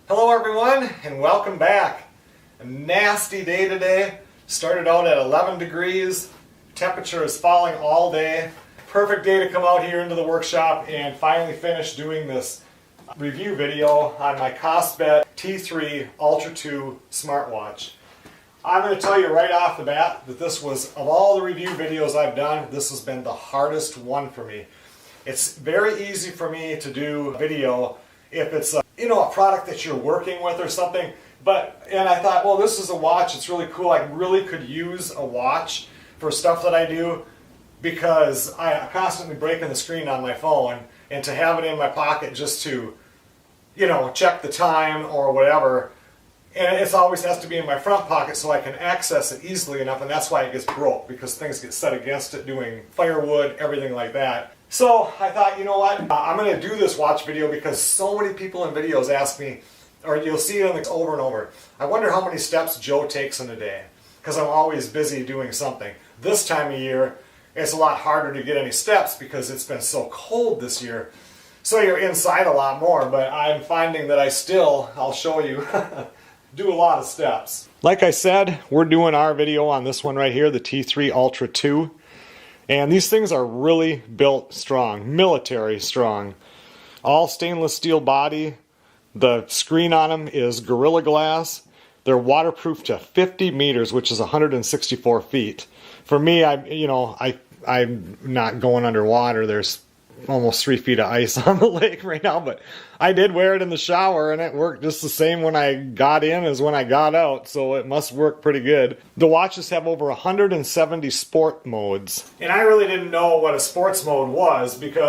Hello everyone and welcome back. A nasty day today. Started out at 11 degrees. Temperature is falling all day. Perfect day to come out here into the workshop and finally finish doing this review video on my KOSPET T3 Ultra 2 smartwatch. I'm going to tell you right off the bat that this was, of all the review videos I've done, this has been the hardest one for me. It's very easy for me to do a video if it's a product that you're working with or something. And I thought, well, this is a watch, it's really cool. I really could use a watch for stuff that I do because I'm constantly breaking the screen on my phone, and to have it in my pocket just to, check the time or whatever. And it always has to be in my front pocket so I can access it easily enough, and that's why it gets broke, because things get set against it doing firewood, everything like that. So I thought, you know what, I'm going to do this watch video because so many people in videos ask me, or you'll see it over and over, I wonder how many steps Joe takes in a day, because I'm always busy doing something. This time of year, it's a lot harder to get any steps because it's been so cold this year. So you're inside a lot more, but I'm finding that I'll show you, do a lot of steps. Like I said, we're doing our video on this one right here, the T3 Ultra 2. And these things are really built strong, military strong. All stainless steel body. The screen on them is Gorilla Glass. They're waterproof to 50 meters, which is 164 feet. For me, I'm not going underwater. There's almost 3 feet of ice on the lake right now, but I did wear it in the shower and it worked just the same when I got in as when I got out, so it must work pretty good. The watches have over 170 sport modes, and I really didn't know what a sports mode was because,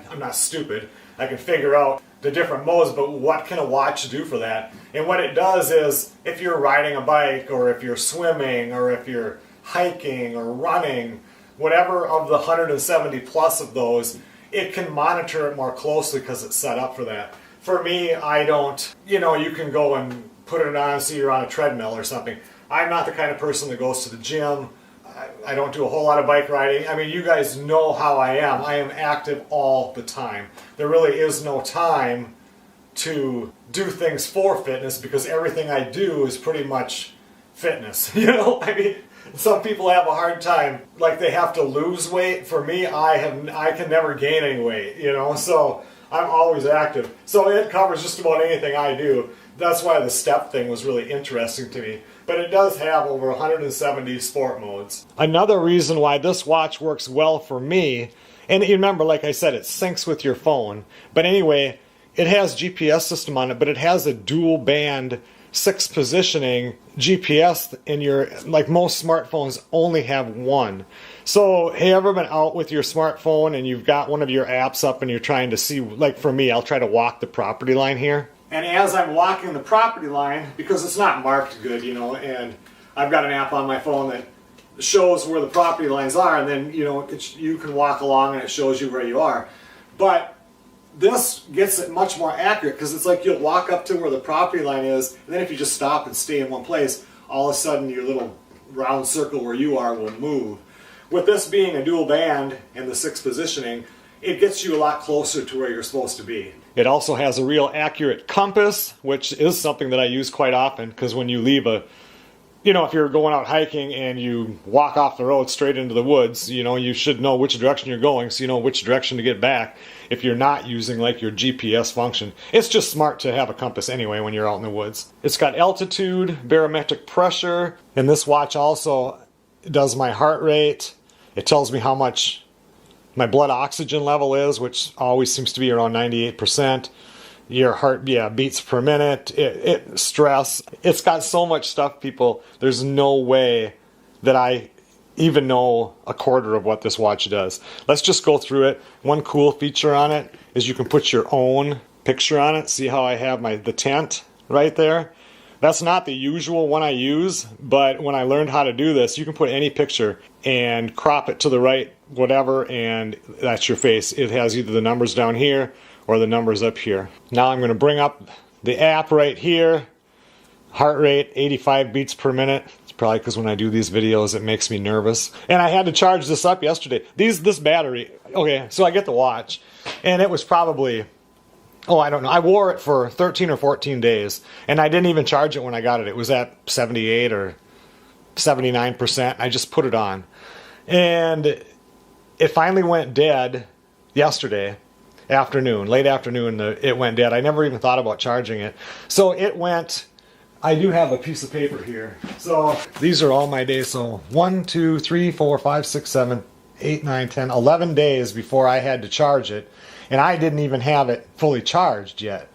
I'm not stupid. I can figure out the different modes, but what can a watch do for that? And what it does is, if you're riding a bike, or if you're swimming, or if you're hiking or running, whatever of the 170 plus of those, it can monitor it more closely because it's set up for that. For me, I don't, you can go and put it on so you're on a treadmill or something. I'm not the kind of person that goes to the gym. I don't do a whole lot of bike riding. You guys know how I am. I am active all the time. There really is no time to do things for fitness because everything I do is pretty much fitness. Some people have a hard time, like they have to lose weight. For me, I can never gain any weight, so I'm always active. So it covers just about anything I do. That's why the step thing was really interesting to me. But it does have over 170 sport modes. Another reason why this watch works well for me, and you remember, like I said, it syncs with your phone. But anyway, it has GPS system on it, but it has a dual band 6 positioning GPS like most smartphones only have one. So have you ever been out with your smartphone and you've got one of your apps up and you're trying to see, like for me, I'll try to walk the property line here. And as I'm walking the property line, because it's not marked good, and I've got an app on my phone that shows where the property lines are, and then, you can walk along and it shows you where you are. But this gets it much more accurate because it's like you'll walk up to where the property line is, and then if you just stop and stay in one place, all of a sudden your little round circle where you are will move. With this being a dual band and the 6 positioning, it gets you a lot closer to where you're supposed to be. It also has a real accurate compass, which is something that I use quite often because when you leave if you're going out hiking and you walk off the road straight into the woods, you should know which direction you're going so you know which direction to get back if you're not using like your GPS function. It's just smart to have a compass anyway when you're out in the woods. It's got altitude, barometric pressure, and this watch also does my heart rate. It tells me how much my blood oxygen level is, which always seems to be around 98%. Your heart beats per minute, stress. It's got so much stuff, people. There's no way that I even know a quarter of what this watch does. Let's just go through it. One cool feature on it is you can put your own picture on it. See how I have the tent right there? That's not the usual one I use, but when I learned how to do this, you can put any picture and crop it to the right, whatever, and that's your face. It has either the numbers down here or the numbers up here. Now I'm going to bring up the app right here. Heart rate, 85 beats per minute. It's probably because when I do these videos it makes me nervous. And I had to charge this up yesterday. This battery, okay, so I get the watch, and it was probably oh, I don't know. I wore it for 13 or 14 days, and I didn't even charge it when I got it. It was at 78 or 79%. I just put it on. And it finally went dead yesterday afternoon, late afternoon, it went dead. I never even thought about charging it. So it went, I do have a piece of paper here. So these are all my days. So 1, 2, 3, 4, 5, 6, 7, 8, 9, 10, 11 days before I had to charge it. And I didn't even have it fully charged yet.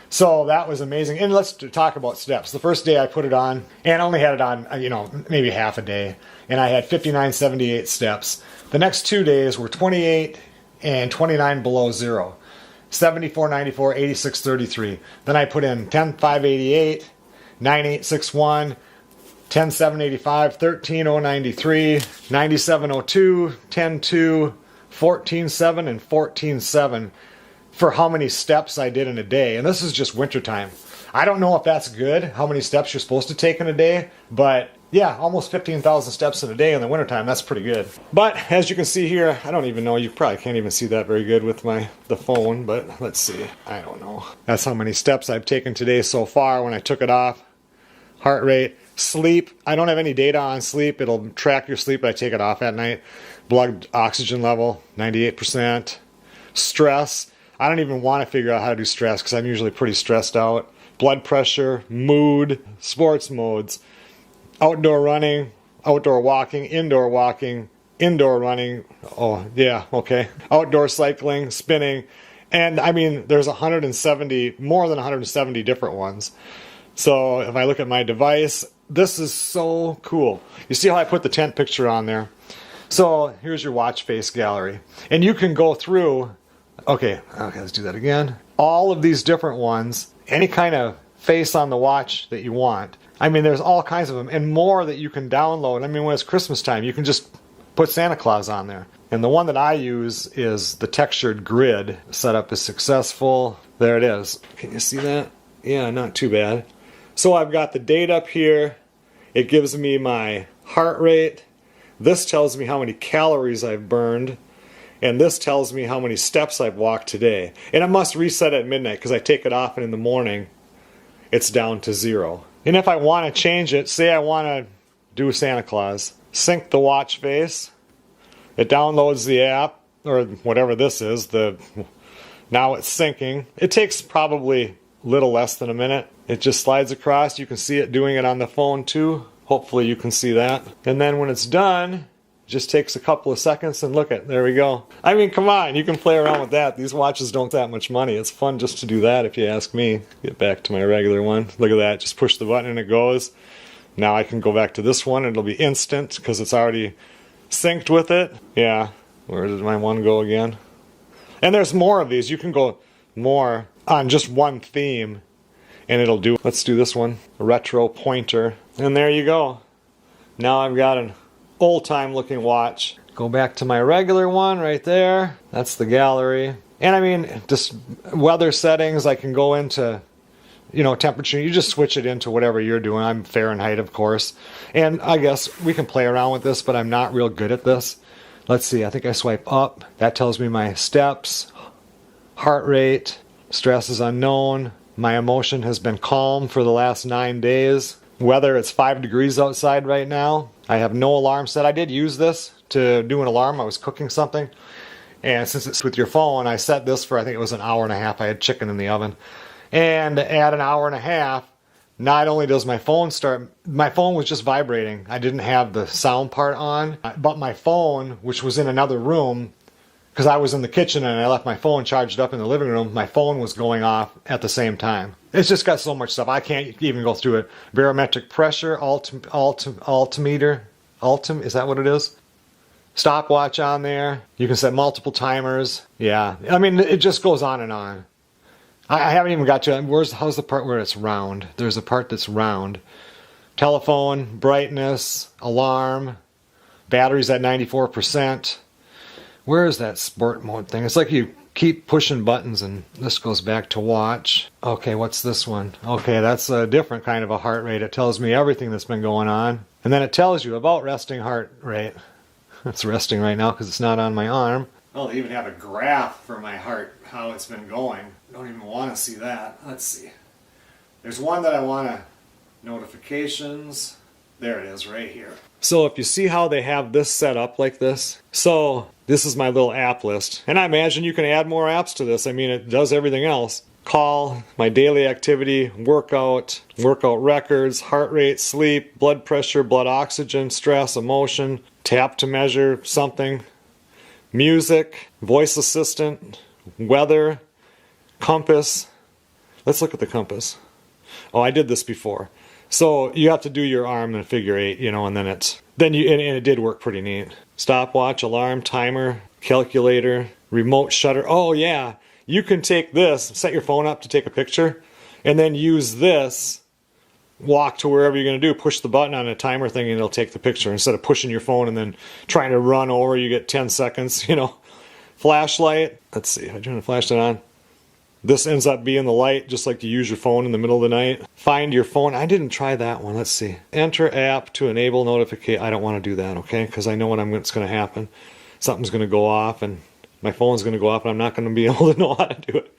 So that was amazing. And let's talk about steps. The first day I put it on, and I only had it on, maybe half a day. And I had 5978 steps. The next 2 days were 28 and 29 below zero. 7494, 8633. Then I put in 10588, 9861, 10785, 13093, 9702, 102, 14.7 and 14.7 for how many steps I did in a day. And this is just wintertime. I don't know if that's good, how many steps you're supposed to take in a day, but yeah, almost 15,000 steps in a day in the wintertime. That's pretty good. But as you can see here, I don't even know, you probably can't even see that very good with the phone, but let's see. I don't know. That's how many steps I've taken today so far when I took it off. Heart rate, sleep. I don't have any data on sleep. It'll track your sleep, but I take it off at night. Blood oxygen level, 98%. Stress. I don't even want to figure out how to do stress because I'm usually pretty stressed out. Blood pressure, mood, sports modes, outdoor running, outdoor walking, indoor running. Oh, yeah, okay. Outdoor cycling, spinning. And I mean, there's more than 170 different ones. So if I look at my device, this is so cool. You see how I put the tent picture on there? So here's your watch face gallery. And you can go through, okay, let's do that again. All of these different ones, any kind of face on the watch that you want. I mean, there's all kinds of them and more that you can download. I mean, when it's Christmas time, you can just put Santa Claus on there. And the one that I use is the textured grid. Setup is successful. There it is. Can you see that? Yeah, not too bad. So I've got the date up here. It gives me my heart rate. This tells me how many calories I've burned. And this tells me how many steps I've walked today. And it must reset at midnight because I take it off and in the morning it's down to 0. And if I want to change it, say I want to do Santa Claus, sync the watch face. It downloads the app or whatever this is. Now it's syncing. It takes probably a little less than a minute. It just slides across. You can see it doing it on the phone too. Hopefully you can see that. And then when it's done, it just takes a couple of seconds and look at, there we go. I mean, come on, you can play around with that. These watches don't that much money. It's fun just to do that if you ask me. Get back to my regular one. Look at that, just push the button and it goes. Now I can go back to this one and it'll be instant because it's already synced with it. Yeah, where did my one go again? And there's more of these. You can go more on just one theme and it'll do, let's do this one, a retro pointer. And there you go. Now I've got an old-time looking watch. Go back to my regular one right there. That's the gallery. And I mean, just weather settings, I can go into, temperature. You just switch it into whatever you're doing. I'm Fahrenheit, of course. And I guess we can play around with this, but I'm not real good at this. Let's see, I think I swipe up. That tells me my steps, heart rate, stress is unknown. My emotion has been calm for the last 9 days. Weather, it's 5 degrees outside right now. I have no alarm set. I did use this to do an alarm. I was cooking something. And since it's with your phone, I set this for, I think it was an hour and a half. I had chicken in the oven. And at an hour and a half, not only does my phone start, my phone was just vibrating. I didn't have the sound part on, but my phone, which was in another room, because I was in the kitchen and I left my phone charged up in the living room, my phone was going off at the same time. It's just got so much stuff. I can't even go through it. Barometric pressure, altimeter, is that what it is? Stopwatch on there. You can set multiple timers. Yeah, I mean, it just goes on and on. I haven't even got to, how's the part where it's round? There's a part that's round. Telephone, brightness, alarm, batteries at 94%. Where is that sport mode thing? It's like you keep pushing buttons and this goes back to watch. Okay, what's this one? Okay, that's a different kind of a heart rate. It tells me everything that's been going on. And then it tells you about resting heart rate. It's resting right now because it's not on my arm. I'll even have a graph for my heart, how it's been going. don't even want to see that. Let's see. There's one that I want to, notifications. There it is right here. So if you see how they have this set up like this, so this is my little app list. And I imagine you can add more apps to this. I mean, it does everything else. Call, my daily activity, workout records, heart rate, sleep, blood pressure, blood oxygen, stress, emotion, tap to measure something, music, voice assistant, weather, compass. Let's look at the compass. Oh, I did this before. So you have to do your arm in a figure 8, you know, and then and it did work pretty neat. Stopwatch, alarm, timer, calculator, remote shutter. Oh yeah, you can take this, set your phone up to take a picture, and then use this, walk to wherever you're going to do, push the button on a timer thing and it'll take the picture. Instead of pushing your phone and then trying to run over, you get 10 seconds, you know. Flashlight, let's see, if I turn the flashlight on. This ends up being the light, just like you use your phone in the middle of the night. Find your phone. I didn't try that one. Let's see. Enter app to enable notification. I don't want to do that, okay? Because I know what's going to happen. Something's going to go off, and my phone's going to go off, and I'm not going to be able to know how to do it.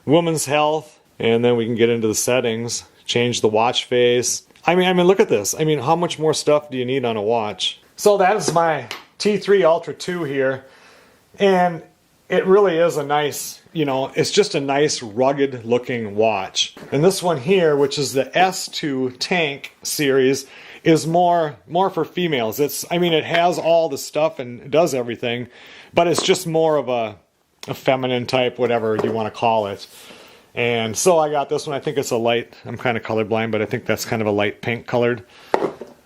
Women's health, and then we can get into the settings. Change the watch face. I mean, look at this. I mean, how much more stuff do you need on a watch? So that is my T3 Ultra 2 here, and it really is a nice, you know, it's just a nice rugged looking watch. And this one here, which is the S2 Tank series, is more for females. I mean, it has all the stuff and it does everything, but it's just more of a feminine type, whatever you want to call it. And so I got this one. I think it's a light, I'm kind of colorblind, but I think that's kind of a light pink colored.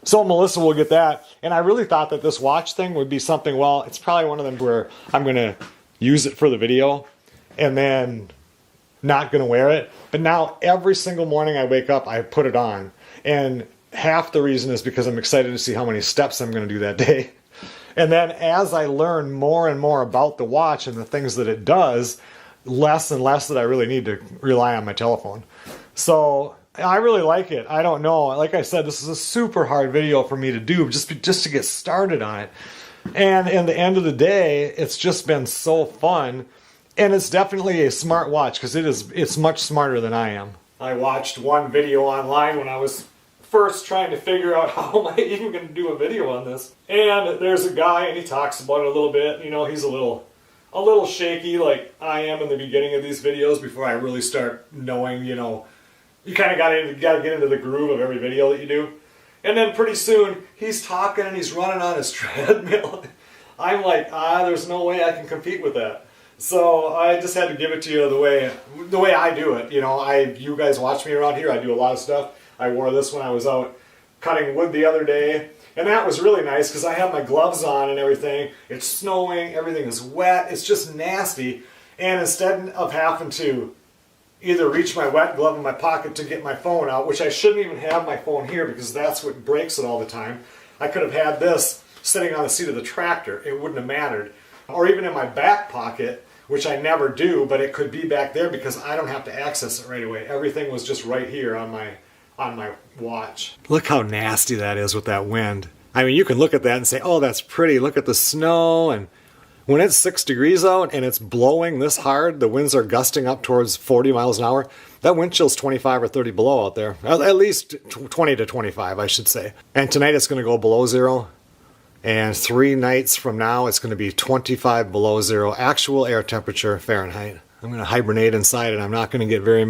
So Melissa will get that. And I really thought that this watch thing would be something, well, it's probably one of them where I'm going to use it for the video and then not gonna wear it. But now every single morning I wake up, I put it on. And half the reason is because I'm excited to see how many steps I'm gonna do that day. And then as I learn more and more about the watch and the things that it does, less and less that I really need to rely on my telephone. So I really like it. I don't know. Like I said, this is a super hard video for me to do just to get started on it. And in the end of the day, it's just been so fun. And it's definitely a smart watch because it's much smarter than I am. I watched one video online when I was first trying to figure out how am I even going to do a video on this. And there's a guy and he talks about it a little bit. You know, he's a little shaky like I am in the beginning of these videos before I really start knowing, you know, you kind of got to get into the groove of every video that you do. And then pretty soon, he's talking and he's running on his treadmill. I'm like, there's no way I can compete with that. So I just had to give it to you the way I do it. You know, you guys watch me around here. I do a lot of stuff. I wore this when I was out cutting wood the other day. And that was really nice because I have my gloves on and everything. It's snowing. Everything is wet. It's just nasty. And instead of having to either reach my wet glove in my pocket to get my phone out, which I shouldn't even have my phone here because that's what breaks it all the time. I could have had this sitting on the seat of the tractor. It wouldn't have mattered. Or even in my back pocket, which I never do, but it could be back there because I don't have to access it right away. Everything was just right here on my watch. Look how nasty that is with that wind. I mean, you can look at that and say, oh, that's pretty. Look at the snow. And when it's 6 degrees out and it's blowing this hard, the winds are gusting up towards 40 miles an hour, that wind chill's 25 or 30 below out there. At least 20 to 25, I should say. And tonight it's going to go below zero. And 3 nights from now, it's going to be 25 below zero, actual air temperature Fahrenheit. I'm going to hibernate inside and I'm not going to get very many